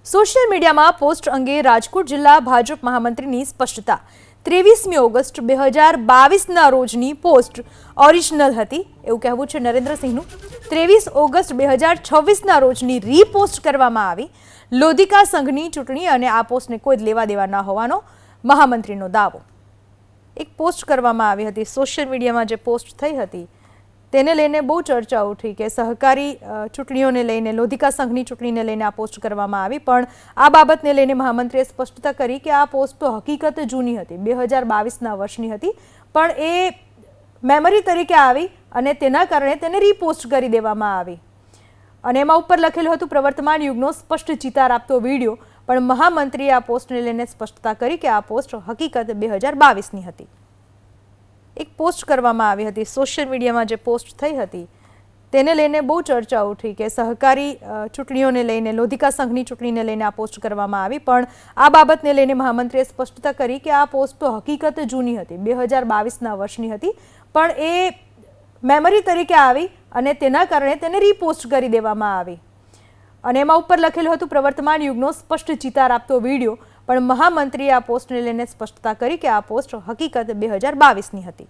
Social મીડિયામાં post અંગે રાજકોટ જિલ્લા ભાજપ મહામંત્રીની સ્પષ્ટતા। 23મી ઓગસ્ટ 2022ના રોજની પોસ્ટ ઓરિજિનલ હતી એવું કહેવું છે નરેન્દ્રસિંહનું। 23 ઓગસ્ટ 2026ના રોજની રીપોસ્ટ કરવામાં આવી। લોધિકા સંઘની ચૂંટણી અને આ પોસ્ટને કોઈ લેવા દેવા ન હોવાનો મહામંત્રીનો દાવો। એક પોસ્ટ કરવામાં આવી હતી સોશિયલ મીડિયામાં જે પોસ્ટ થઈ હતી તેને લઈને બહુ ચર્ચા ઉઠી કે સહકારી ચૂંટણીઓને લઈને લોધિકા સંઘની ચૂંટણીને લઈને આ પોસ્ટ કરવામાં આવી, પણ આ બાબતને લઈને મહામંત્રીએ સ્પષ્ટતા કરી કે આ પોસ્ટ તો હકીકત જૂની હતી, 2022ના વર્ષની હતી, પણ એ મેમરી તરીકે આવી અને તેના કારણે તેને રીપોસ્ટ કરી દેવામાં આવી અને એમાં ઉપર લખેલું હતું પ્રવર્તમાન યુગનો સ્પષ્ટ ચિતાર આપતો વિડીયો, પણ મહામંત્રીએ આ પોસ્ટને લઈને સ્પષ્ટતા કરી કે આ પોસ્ટ હકીકત 2022ની હતી। એક પોસ્ટ કરવામાં આવી હતી સોશિયલ મીડિયામાં જે પોસ્ટ થઈ હતી તેને લઈને બહુ ચર્ચા ઉઠી કે સહકારી ચૂંટણીઓને લઈને લોધિકા સંઘની ચૂંટણીને લઈને આ પોસ્ટ કરવામાં આવી, પણ આ બાબતને લઈને મહામંત્રીએ સ્પષ્ટતા કરી કે આ પોસ્ટ તો હકીકત જૂની હતી, 2022ના વર્ષની હતી, પણ એ મેમરી તરીકે આવી અને તેના કારણે તેને રીપોસ્ટ કરી દેવામાં આવી અને એમાં ઉપર લખેલું હતું પ્રવર્તમાન યુગનો સ્પષ્ટ ચિતાર આપતો વિડીયો, પણ મહામંત્રીએ આ પોસ્ટને લઈને સ્પષ્ટતા કરી કે આ પોસ્ટ હકીકત 2022ની હતી।